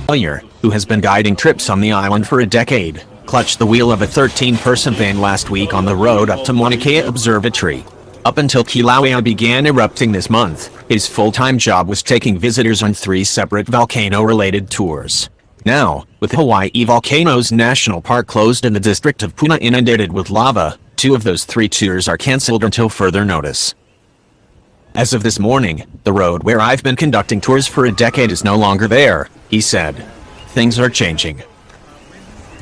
Collier, who has been guiding trips on the island for a decade, clutched the wheel of a 13-person van last week on the road up to Mauna Kea Observatory. Up until Kilauea began erupting this month, his full-time job was taking visitors on 3 separate volcano-related tours. Now, with Hawaii Volcanoes National Park closed and the district of Puna inundated with lava, 2 of those 3 tours are cancelled until further notice. As of this morning, the road where I've been conducting tours for a decade is no longer there, he said. Things are changing.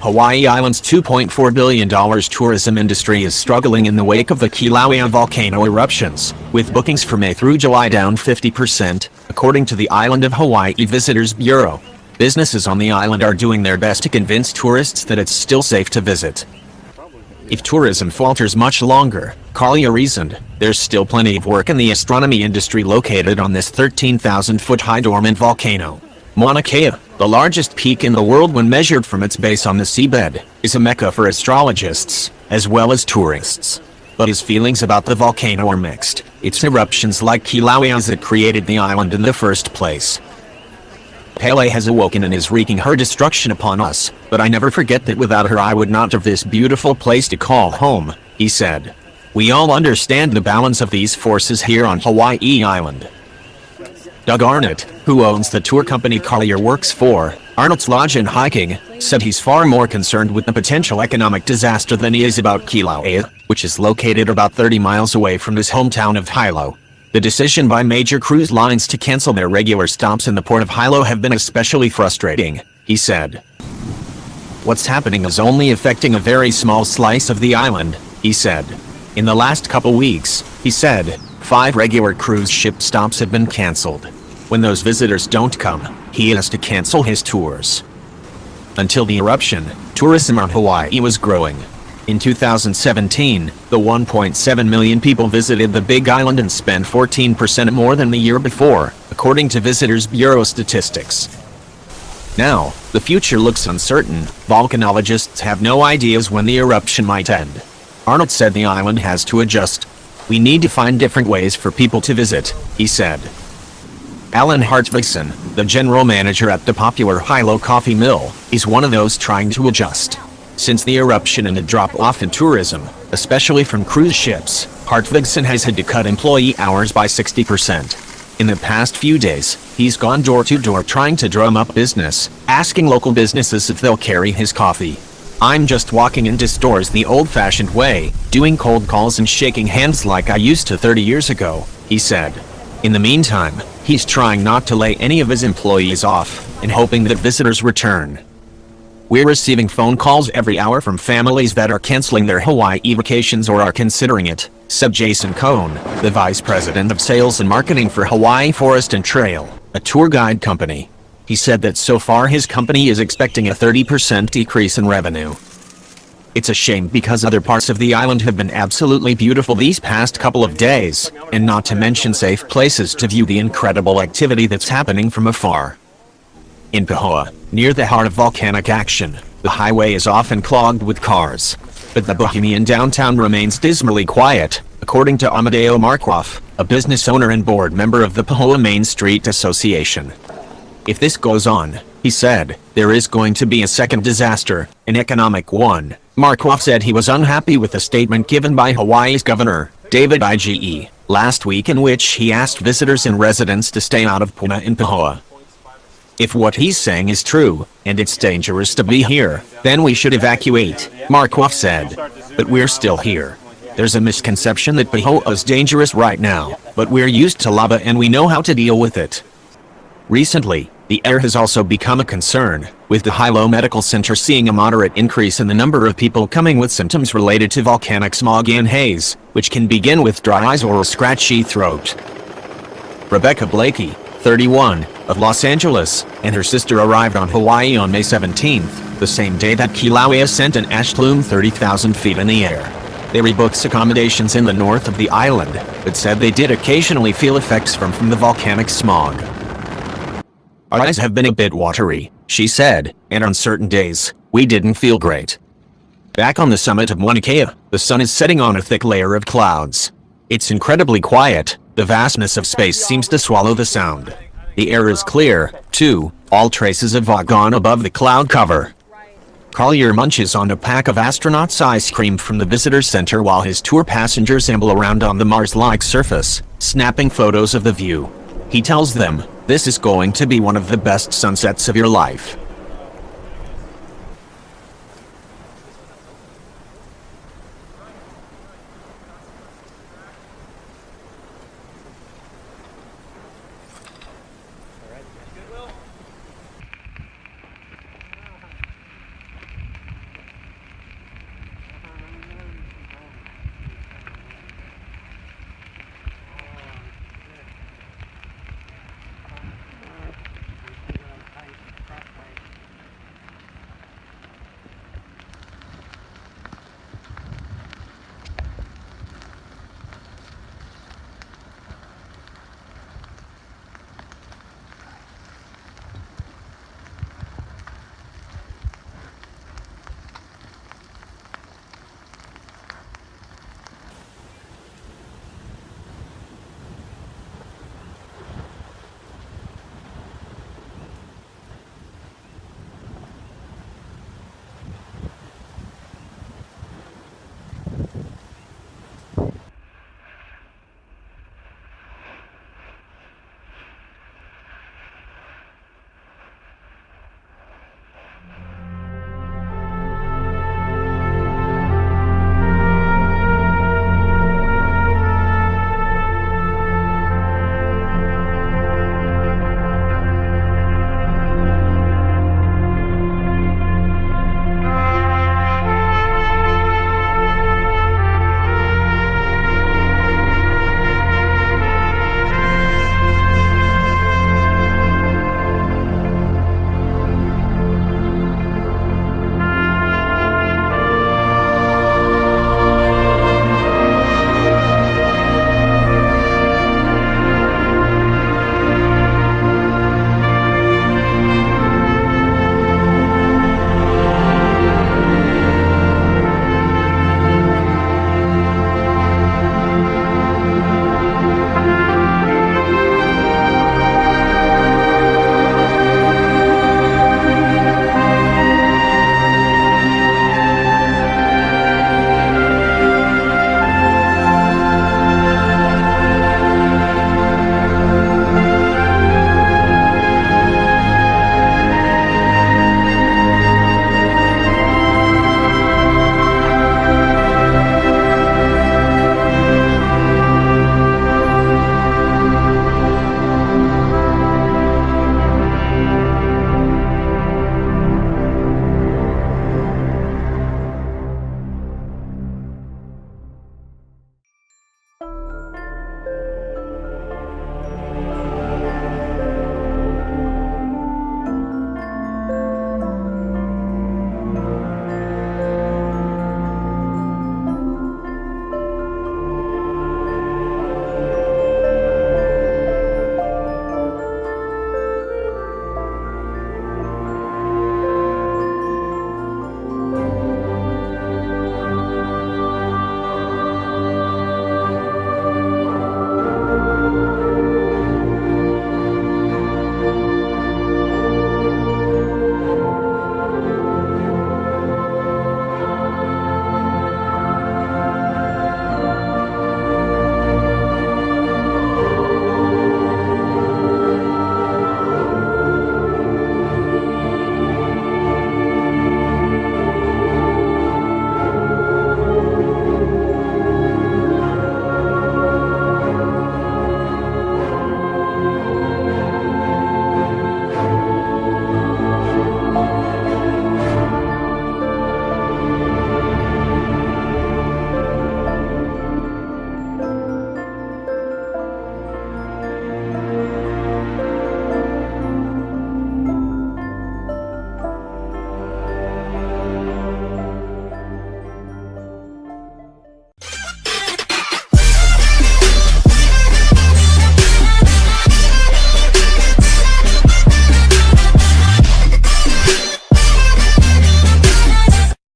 Hawaii Island's $2.4 billion tourism industry is struggling in the wake of the Kilauea volcano eruptions, with bookings for May through July down 50%, according to the Island of Hawaii Visitors Bureau. Businesses on the island are doing their best to convince tourists that it's still safe to visit. If tourism falters much longer, Collier reasoned, there's still plenty of work in the astronomy industry located on this 13,000-foot high dormant volcano. Mauna Kea, the largest peak in the world when measured from its base on the seabed, is a mecca for astrologists, as well as tourists. But his feelings about the volcano are mixed. It's eruptions like Kilauea's that created the island in the first place. Pele has awoken and is wreaking her destruction upon us, but I never forget that without her I would not have this beautiful place to call home, he said. We all understand the balance of these forces here on Hawaii Island. Doug Arnott, who owns the tour company Collier works for, Arnott's Lodge and Hiking, said he's far more concerned with the potential economic disaster than he is about Kilauea, which is located about 30 miles away from his hometown of Hilo. The decision by major cruise lines to cancel their regular stops in the port of Hilo have been especially frustrating, he said. What's happening is only affecting a very small slice of the island, he said. In the last couple weeks, he said, 5 regular cruise ship stops have been canceled. When those visitors don't come, he has to cancel his tours. Until the eruption, tourism on Hawaii was growing. In 2017, the 1.7 million people visited the Big Island and spent 14% more than the year before, according to Visitors Bureau statistics. Now, the future looks uncertain. Volcanologists have no ideas when the eruption might end. Arnold said the island has to adjust. We need to find different ways for people to visit, he said. Alan Hartvigsen, the general manager at the popular Hilo coffee mill, is one of those trying to adjust. Since the eruption and a drop-off in tourism, especially from cruise ships, Hartvigsen has had to cut employee hours by 60%. In the past few days, he's gone door-to-door trying to drum up business, asking local businesses if they'll carry his coffee. I'm just walking into stores the old-fashioned way, doing cold calls and shaking hands like I used to 30 years ago, he said. In the meantime, he's trying not to lay any of his employees off, and hoping that visitors return. We're receiving phone calls every hour from families that are canceling their Hawaii vacations or are considering it, said Jason Cohn, the vice president of sales and marketing for Hawaii Forest and Trail, a tour guide company. He said that so far his company is expecting a 30% decrease in revenue. It's a shame because other parts of the island have been absolutely beautiful these past couple of days, and not to mention safe places to view the incredible activity that's happening from afar. In Pahoa, near the heart of volcanic action, the highway is often clogged with cars. But the bohemian downtown remains dismally quiet, according to Amadeo Markov, a business owner and board member of the Pahoa Main Street Association. If this goes on, he said, there is going to be a second disaster, an economic one. Markov said he was unhappy with a statement given by Hawaii's governor, David Ige, last week in which he asked visitors and residents to stay out of Puna and Pahoa. If what he's saying is true, and it's dangerous to be here, then we should evacuate, Markov said. But we're still here. There's a misconception that Pahoa is dangerous right now, but we're used to lava and we know how to deal with it. Recently, the air has also become a concern, with the Hilo Medical Center seeing a moderate increase in the number of people coming with symptoms related to volcanic smog and haze, which can begin with dry eyes or a scratchy throat. Rebecca Blakey, 31, of Los Angeles, and her sister arrived on Hawaii on May 17th, the same day that Kilauea sent an ash plume 30,000 feet in the air. They rebooked accommodations in the north of the island, but said they did occasionally feel effects from the volcanic smog. Our eyes have been a bit watery, she said, and on certain days, we didn't feel great. Back on the summit of Mauna Kea, the sun is setting on a thick layer of clouds. It's incredibly quiet. The vastness of space seems to swallow the sound. The air is clear, too, all traces of fog gone above the cloud cover. Collier munches on a pack of astronauts' ice cream from the visitor center while his tour passengers amble around on the Mars-like surface, snapping photos of the view. He tells them, "This is going to be one of the best sunsets of your life."